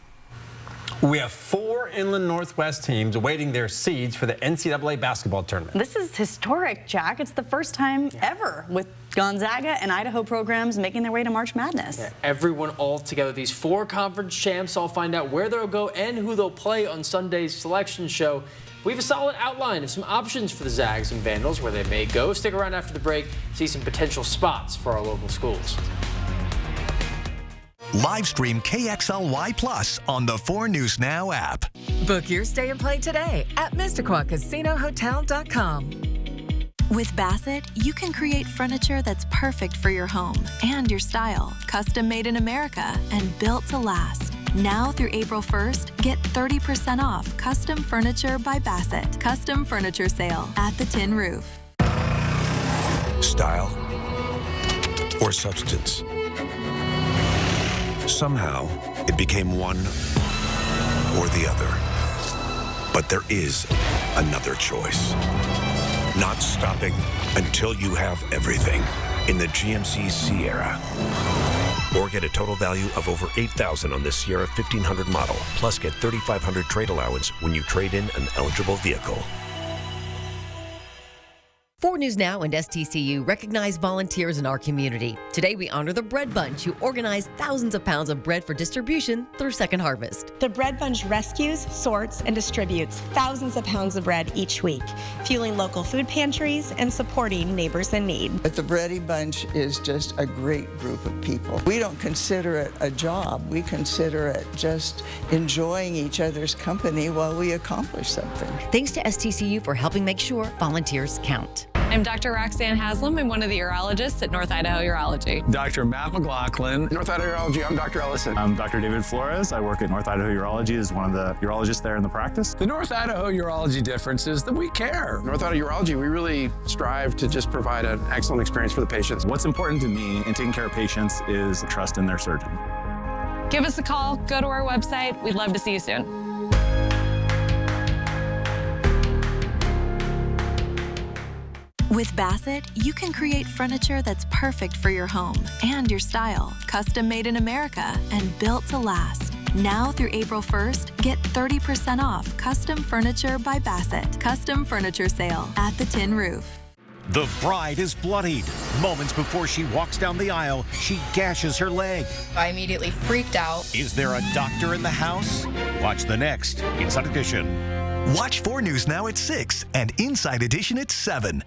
We have 4 Inland Northwest teams awaiting their seeds for the NCAA basketball tournament. This is historic, Jack. It's the first time ever with Gonzaga and Idaho programs making their way to March Madness. Yeah, everyone all together. These 4 conference champs all find out where they'll go and who they'll play on Sunday's selection show. We have a solid outline of some options for the Zags and Vandals where they may go. Stick around after the break, see some potential spots for our local schools. Live stream KXLY Plus on the 4 News Now app. Book your stay and play today at MissaquaCasinoHotel.com. With Bassett, you can create furniture that's perfect for your home and your style. Custom made in America and built to last. Now through April 1st, get 30% off custom furniture by Bassett. Custom furniture sale at the Tin Roof. Style or substance. Somehow, it became one or the other. But there is another choice. Not stopping until you have everything in the GMC Sierra. Or get a total value of over $8,000 on this Sierra 1500 model. Plus get $3,500 trade allowance when you trade in an eligible vehicle. 4 News Now and STCU recognize volunteers in our community. Today we honor the Bread Bunch, who organize thousands of pounds of bread for distribution through Second Harvest. The Bread Bunch rescues, sorts, and distributes thousands of pounds of bread each week, fueling local food pantries and supporting neighbors in need. But the Bready Bunch is just a great group of people. We don't consider it a job. We consider it just enjoying each other's company while we accomplish something. Thanks to STCU for helping make sure volunteers count. I'm Dr. Roxanne Haslam. I'm one of the urologists at North Idaho Urology. Dr. Matt McLaughlin. North Idaho Urology, I'm Dr. Ellison. I'm Dr. David Flores. I work at North Idaho Urology as one of the urologists there in the practice. The North Idaho Urology difference is that we care. North Idaho Urology, we really strive to just provide an excellent experience for the patients. What's important to me in taking care of patients is trust in their surgeon. Give us a call, go to our website. We'd love to see you soon. With Bassett, you can create furniture that's perfect for your home and your style. Custom made in America and built to last. Now through April 1st, get 30% off custom furniture by Bassett. Custom furniture sale at the Tin Roof. The bride is bloodied. Moments before she walks down the aisle, she gashes her leg. I immediately freaked out. Is there a doctor in the house? Watch the next Inside Edition. Watch 4 News Now at 6 and Inside Edition at 7.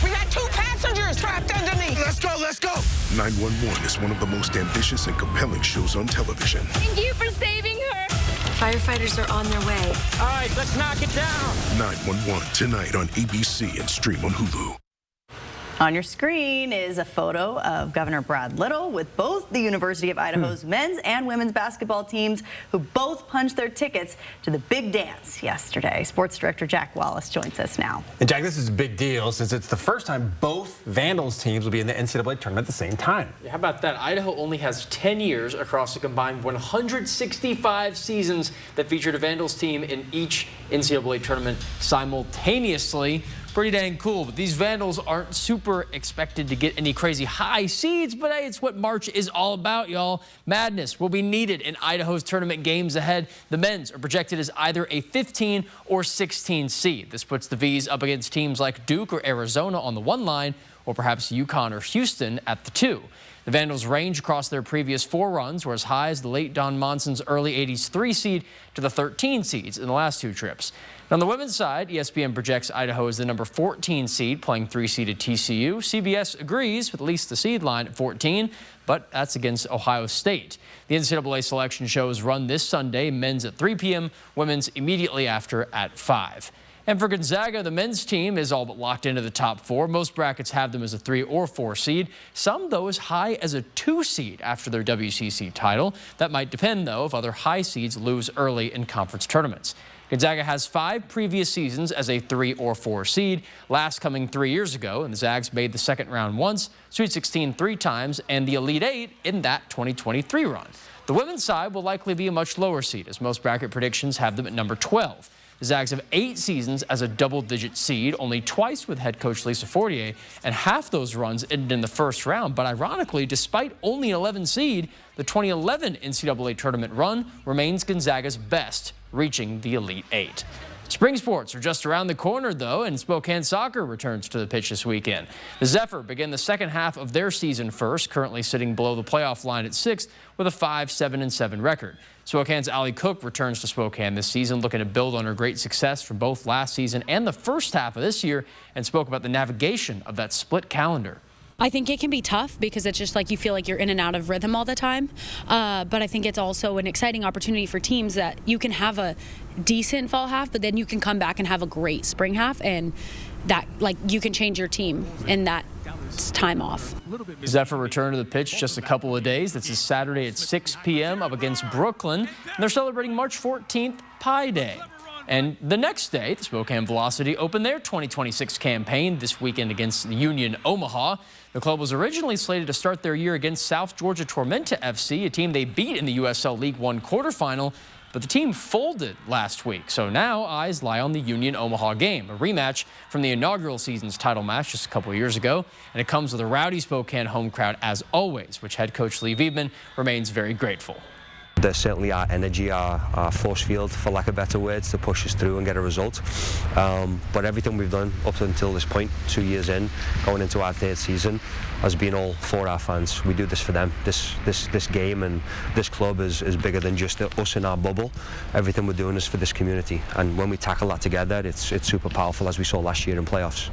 We got 2 passengers trapped underneath. Let's go, let's go. 911 is one of the most ambitious and compelling shows on television. Thank you for saving her. Firefighters are on their way. All right, let's knock it down. 911 tonight on ABC and stream on Hulu. On your screen is a photo of Governor Brad Little with both the University of Idaho's men's and women's basketball teams who both punched their tickets to the big dance yesterday. Sports Director Jack Wallace joins us now. And Jack, this is a big deal since it's the first time both Vandals teams will be in the NCAA tournament at the same time. How about that? Idaho only has 10 years across a combined 165 seasons that featured a Vandals team in each NCAA tournament simultaneously. Pretty dang cool, but these Vandals aren't super expected to get any crazy high seeds, but hey, it's what March is all about, y'all. Madness will be needed in Idaho's tournament games ahead. The men's are projected as either a 15 or 16 seed. This puts the V's up against teams like Duke or Arizona on the 1 line, or perhaps UConn or Houston at the 2. The Vandals' range across their previous 4 runs were as high as the late Don Monson's early 80s 3 seed to the 13 seeds in the last 2 trips. On the women's side, ESPN projects Idaho as the number 14 seed, playing 3-seeded TCU. CBS agrees with at least the seed line at 14, but that's against Ohio State. The NCAA selection show is run this Sunday, men's at 3 p.m., women's immediately after at 5. And for Gonzaga, the men's team is all but locked into the top 4. Most brackets have them as a 3 or 4 seed. Some, though, as high as a 2 seed after their WCC title. That might depend, though, if other high seeds lose early in conference tournaments. Gonzaga has 5 previous seasons as a 3 or 4 seed, last coming 3 years ago, and the Zags made the second round once, Sweet 16 3 times, and the Elite 8 in that 2023 run. The women's side will likely be a much lower seed, as most bracket predictions have them at number 12. The Zags have 8 seasons as a double-digit seed, only twice with head coach Lisa Fortier, and half those runs ended in the first round. But ironically, despite only an 11 seed, the 2011 NCAA tournament run remains Gonzaga's best, reaching the Elite 8. Spring sports are just around the corner, though, and Spokane soccer returns to the pitch this weekend. The Zephyr begin the second half of their season first, currently sitting below the playoff line at 6th with a 5-7-7 record. Spokane's Allie Cook returns to Spokane this season, looking to build on her great success from both last season and the first half of this year, and spoke about the navigation of that split calendar. I think it can be tough because it's just like you feel like you're in and out of rhythm all the time. But I think it's also an exciting opportunity for teams that you can have a decent fall half, but then you can come back and have a great spring half, and that like you can change your team in that time off. Zephyr return to the pitch just a couple of days. This is Saturday at 6 p.m. up against Brooklyn. And they're celebrating March 14th, Pi Day. And the next day, the Spokane Velocity opened their 2026 campaign this weekend against Union Omaha. The club was originally slated to start their year against South Georgia Tormenta FC, a team they beat in the USL League One quarterfinal, but the team folded last week. So now eyes lie on the Union Omaha game, a rematch from the inaugural season's title match just a couple of years ago. And it comes with a rowdy Spokane home crowd as always, which head coach Lee Viebman remains very grateful. There's certainly our energy, our force field, for lack of better words, to push us through and get a result. But everything we've done up until this point, 2 years in, going into our 3rd season, has been all for our fans. We do this for them. This game and this club is bigger than just us in our bubble. Everything we're doing is for this community. And when we tackle that together, it's super powerful, as we saw last year in playoffs.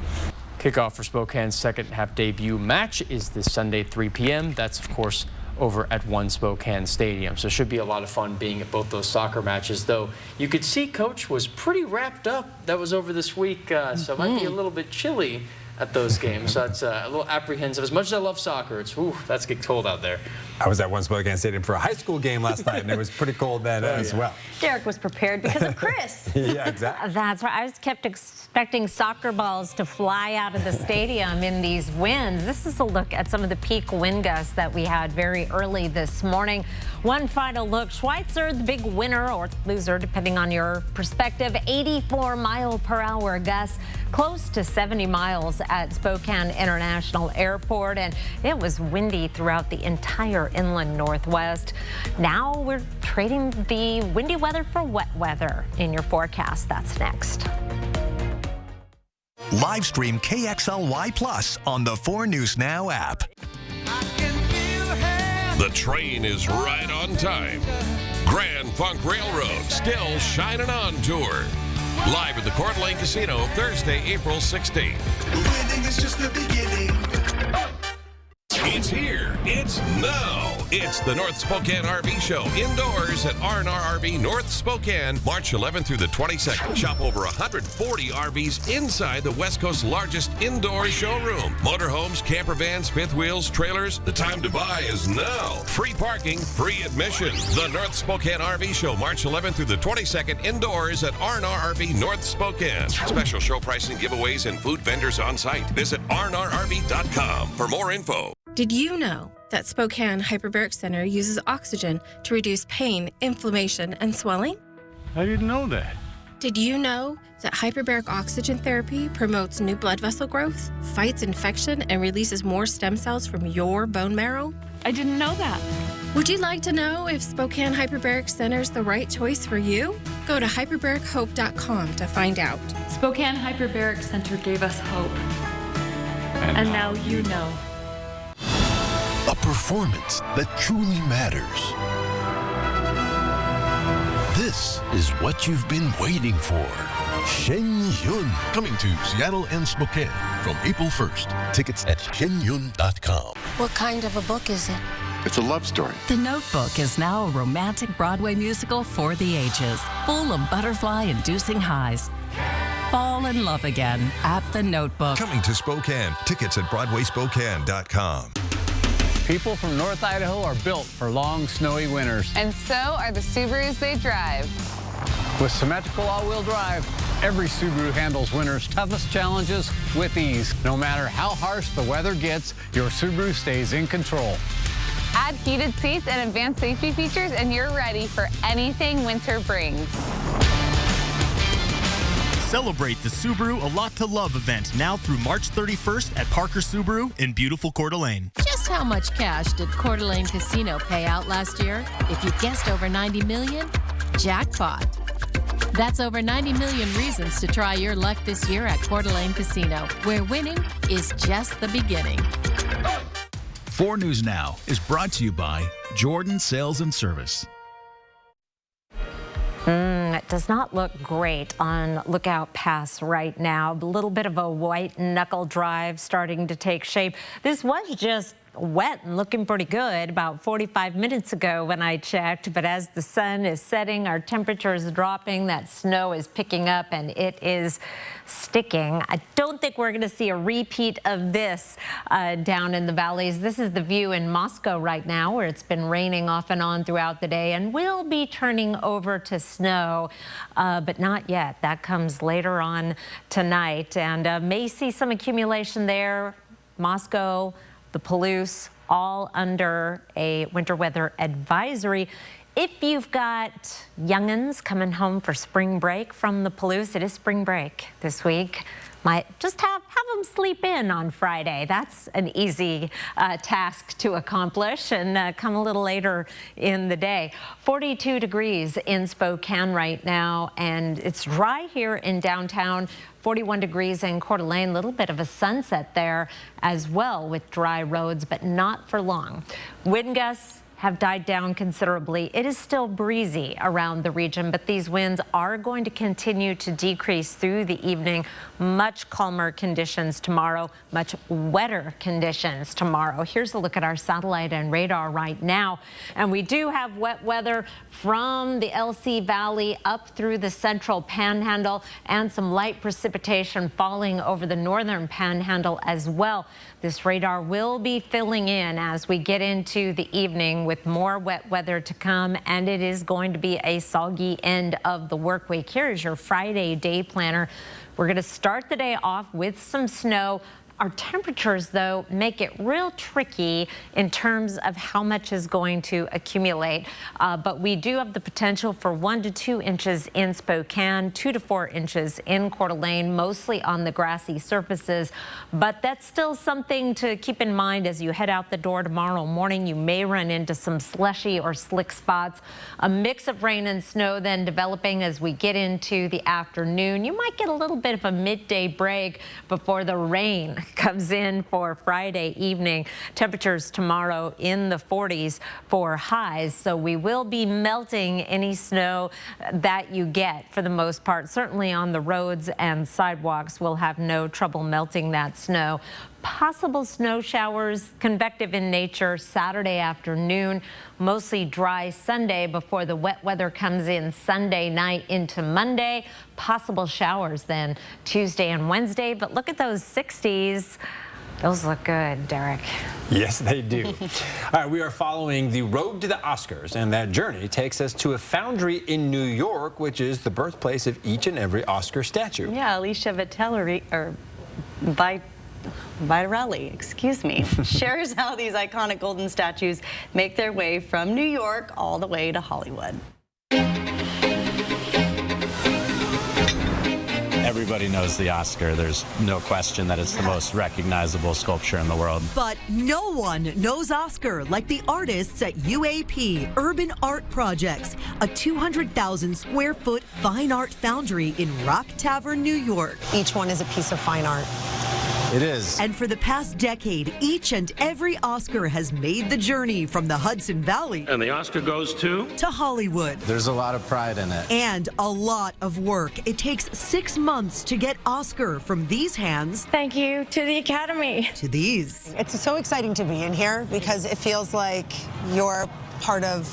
Kickoff for Spokane's second half debut match is this Sunday, 3 p.m. That's, of course, over at One Spokane Stadium. So it should be a lot of fun being at both those soccer matches, though you could see Coach was pretty wrapped up. That was over this week, so it might be a little bit chilly at those games. So that's a little apprehensive. As much as I love soccer, that's getting cold out there. I was at One Spokane Stadium for a high school game last night, and it was pretty cold then as well. Derek was prepared because of Chris. Yeah, exactly. That's right. I was kept expecting soccer balls to fly out of the stadium in these winds. This is a look at some of the peak wind gusts that we had very early this morning. One final look. Schweitzer, the big winner or loser, depending on your perspective, 84-mile-per-hour gusts, close to 70 miles at Spokane International Airport. And it was windy throughout the entire inland Northwest. Now we're trading the windy weather for wet weather in your forecast. That's next. Live stream KXLY Plus on the 4 News Now app. The train is right on time. Grand Funk Railroad still shining on tour. Live at the Coeur d'Alene Casino Thursday, April 16th. Winning is just the beginning. It's here. It's now. It's the North Spokane RV Show indoors at R&R RV North Spokane, March 11th through the 22nd. Shop over 140 RVs inside the West Coast's largest indoor showroom. Motorhomes, camper vans, fifth wheels, trailers. The time to buy is now. Free parking, free admission. The North Spokane RV Show, March 11th through the 22nd, indoors at R&R RV North Spokane. Special show pricing, giveaways, and food vendors on site. Visit rnrrv.com for more info. Did you know that Spokane Hyperbaric Center uses oxygen to reduce pain, inflammation, and swelling? I didn't know that. Did you know that hyperbaric oxygen therapy promotes new blood vessel growth, fights infection, and releases more stem cells from your bone marrow? I didn't know that. Would you like to know if Spokane Hyperbaric Center is the right choice for you? Go to hyperbarichope.com to find out. Spokane Hyperbaric Center gave us hope. And now you know. A performance that truly matters. This is what you've been waiting for. Shen Yun. Coming to Seattle and Spokane from April 1st. Tickets at shenyun.com. What kind of a book is it? It's a love story. The Notebook is now a romantic Broadway musical for the ages, full of butterfly-inducing highs fall in love again at the Notebook. Coming to Spokane. Tickets at BroadwaySpokane.com. People from North Idaho are built for long, snowy winters. And so are the Subarus they drive. With symmetrical all-wheel drive, every Subaru handles winter's toughest challenges with ease. No matter how harsh the weather gets, your Subaru stays in control. Add heated seats and advanced safety features, and you're ready for anything winter brings. Celebrate the Subaru A Lot to Love event now through March 31st at Parker Subaru in beautiful Coeur d'Alene. Just how much cash did Coeur d'Alene Casino pay out last year? If you guessed over 90 million, jackpot. That's over 90 million reasons to try your luck this year at Coeur d'Alene Casino, where winning is just the beginning. 4 News Now is brought to you by Jordan Sales and Service. It does not look great on Lookout Pass right now. A little bit of a white knuckle drive starting to take shape. This was just wet and looking pretty good about 45 minutes ago when I checked, but as the sun is setting, our temperature is dropping, that snow is picking up, and it is sticking. I don't think we're going to see a repeat of this down in the valleys. This is the view in Moscow right now, where it's been raining off and on throughout the day and will be turning over to snow, but not yet. That comes later on tonight, and may see some accumulation there. Moscow, the Palouse, all under a winter weather advisory. If you've got young'uns coming home for spring break from the Palouse, it is spring break this week. Might just have them sleep in on Friday. That's an easy task to accomplish and come a little later in the day. 42 degrees in Spokane right now, and it's dry here in downtown. 41 degrees in Coeur d'Alene, a little bit of a sunset there as well with dry roads, but not for long. Wind gusts have died down considerably. It is still breezy around the region, but these winds are going to continue to decrease through the evening. Much calmer conditions tomorrow, much wetter conditions tomorrow. Here's a look at our satellite and radar right now. And we do have wet weather from the LC Valley up through the central panhandle and some light precipitation falling over the northern panhandle as well. This radar will be filling in as we get into the evening with more wet weather to come, and it is going to be a soggy end of the work week. Here is your Friday day planner. We're going to start the day off with some snow. Our temperatures, though, make it real tricky in terms of how much is going to accumulate. But we do have the potential for 1 to 2 inches in Spokane, 2 to 4 inches in Coeur d'Alene, mostly on the grassy surfaces. But that's still something to keep in mind as you head out the door tomorrow morning. You may run into some slushy or slick spots. A mix of rain and snow then developing as we get into the afternoon. You might get a little bit of a midday break before the rain comes in for Friday evening. Temperatures tomorrow in the 40s for highs, so we will be melting any snow that you get for the most part. Certainly on the roads and sidewalks, we'll have no trouble melting that snow. Possible snow showers, convective in nature, Saturday afternoon, mostly dry Sunday before the wet weather comes in Sunday night into Monday. Possible showers then Tuesday and Wednesday, but look at those 60s. Those look good, Derek. Yes, they do. All right, we are following the road to the Oscars, and that journey takes us to a foundry in New York, which is the birthplace of each and every Oscar statue. Yeah, Alicia Vitarelli, excuse me, shares how these iconic golden statues make their way from New York all the way to Hollywood. Everybody knows the Oscar. There's no question that it's the most recognizable sculpture in the world. But no one knows Oscar like the artists at UAP Urban Art Projects, a 200,000 square foot fine art foundry in Rock Tavern, New York. Each one is a piece of fine art. It is. And for the past decade, each and every Oscar has made the journey from the Hudson Valley. And the Oscar goes to Hollywood. There's a lot of pride in it. And a lot of work. It takes 6 months to get Oscar from these hands. Thank you to the Academy. To these. It's so exciting to be in here because it feels like you're part of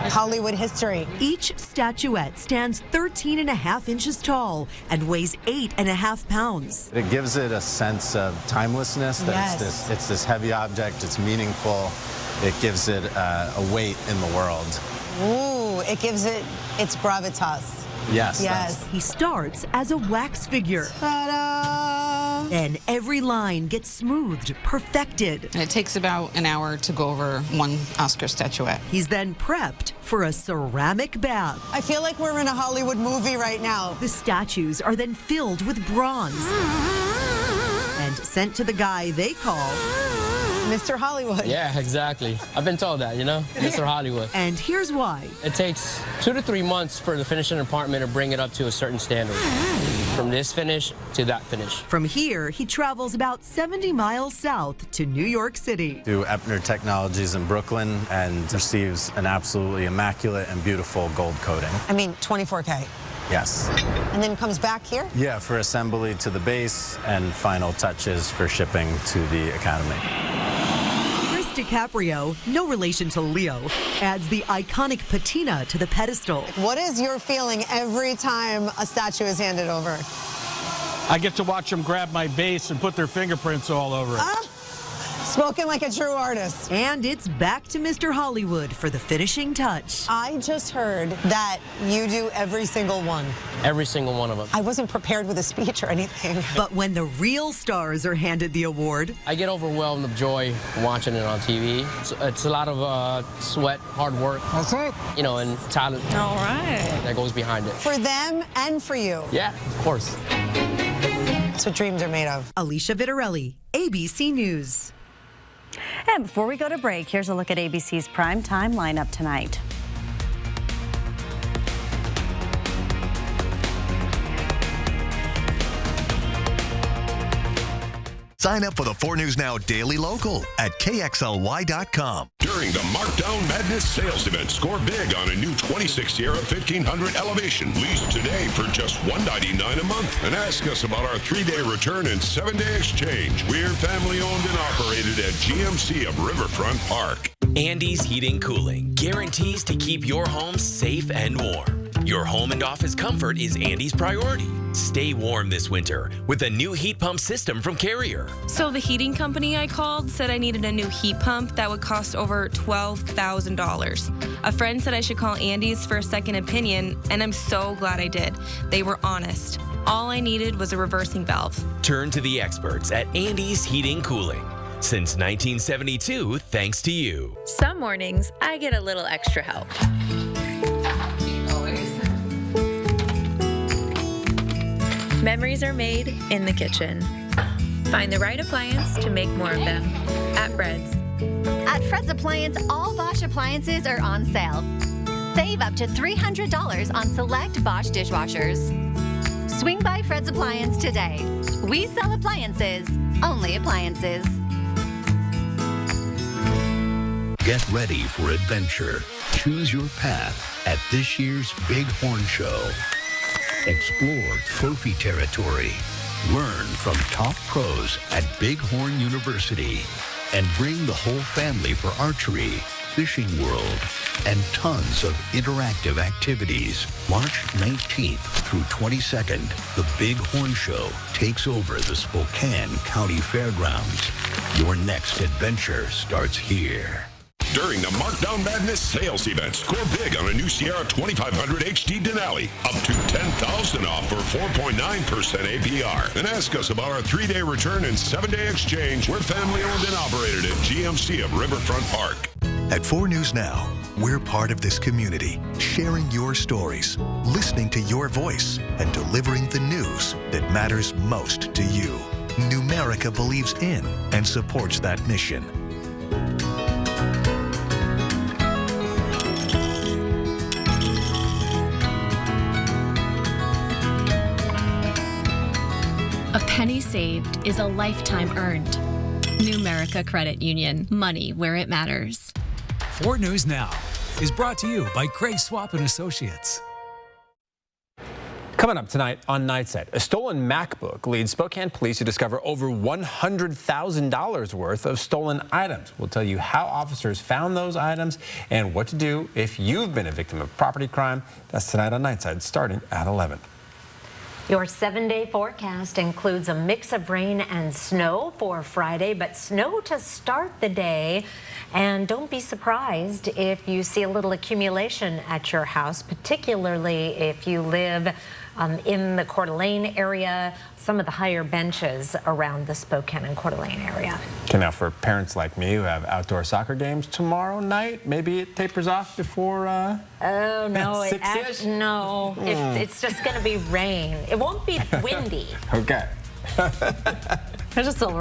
Hollywood history. Each statuette stands 13.5 inches tall and weighs 8.5 pounds. It gives it a sense of timelessness, that it's this heavy object, it's meaningful, it gives it a weight in the world. Ooh, it gives it its gravitas. Yes. Yes. He starts as a wax figure. Ta-da! Then every line gets smoothed, perfected. It takes about an hour to go over one Oscar statuette. He's then prepped for a ceramic bath. I feel like we're in a Hollywood movie right now. The statues are then filled with bronze and sent to the guy they call Mr. Hollywood. Yeah, exactly. I've been told that, Mr. Hollywood. And here's why. It takes 2 to 3 months for the finishing department to bring it up to a certain standard. From this finish to that finish. From here, he travels about 70 miles south to New York City. To Epner Technologies in Brooklyn and receives an absolutely immaculate and beautiful gold coating. I mean, 24K. Yes. And then comes back here? Yeah, for assembly to the base and final touches for shipping to the Academy. DiCaprio, no relation to Leo, adds the iconic patina to the pedestal. What is your feeling every time a statue is handed over? I get to watch them grab my base and put their fingerprints all over it. Spoken like a true artist. And it's back to Mr. Hollywood for the finishing touch. I just heard that you do every single one. Every single one of them. I wasn't prepared with a speech or anything. But when the real stars are handed the award, I get overwhelmed of joy watching it on TV. It's a lot of sweat, hard work. That's it. And talent. All right. That goes behind it. For them and for you. Yeah, of course. That's what dreams are made of. Alicia Vitarelli, ABC News. And before we go to break, here's a look at ABC's primetime lineup tonight. Sign up for the 4 News Now Daily Local at KXLY.com. During the Markdown Madness sales event, score big on a new 26 Sierra 1500 Elevation. Lease today for just $199 a month. And ask us about our 3-day return and 7-day exchange. We're family owned and operated at GMC of Riverfront Park. Andy's Heating Cooling guarantees to keep your home safe and warm. Your home and office comfort is Andy's priority. Stay warm this winter with a new heat pump system from Carrier. So the heating company I called said I needed a new heat pump that would cost over $12,000. A friend said I should call Andy's for a second opinion, and I'm so glad I did. They were honest. All I needed was a reversing valve. Turn to the experts at Andy's Heating Cooling. Since 1972, thanks to you. Some mornings, I get a little extra help. Memories are made in the kitchen. Find the right appliance to make more of them at Fred's. At Fred's Appliance, all Bosch appliances are on sale. Save up to $300 on select Bosch dishwashers. Swing by Fred's Appliance today. We sell appliances, only appliances. Get ready for adventure. Choose your path at this year's Bighorn Show. Explore trophy territory. Learn from top pros at Bighorn University. And bring the whole family for archery, fishing world, and tons of interactive activities. March 19th through 22nd, the Bighorn Show takes over the Spokane County Fairgrounds. Your next adventure starts here. During the Markdown Madness sales event, score big on a new Sierra 2500 HD Denali. Up to $10,000 off for 4.9% APR. And ask us about our 3-day return and 7-day exchange. We're family owned and operated at GMC of Riverfront Park. At 4 News Now, we're part of this community, sharing your stories, listening to your voice, and delivering the news that matters most to you. Numerica believes in and supports that mission. A penny saved is a lifetime earned. Numerica Credit Union. Money where it matters. 4 News Now is brought to you by Craig Swap & Associates. Coming up tonight on Nightside, a stolen MacBook leads Spokane police to discover over $100,000 worth of stolen items. We'll tell you how officers found those items and what to do if you've been a victim of property crime. That's tonight on Nightside, starting at 11. Your 7-day forecast includes a mix of rain and snow for Friday, but snow to start the day. And don't be surprised if you see a little accumulation at your house, particularly if you live in the Coeur d'Alene area, some of the higher benches around the Spokane and Coeur d'Alene area. Okay, now for parents like me who have outdoor soccer games tomorrow night, maybe it tapers off before oh, no, 6-ish? No, it's just going to be rain. It won't be windy. Okay. There's a silver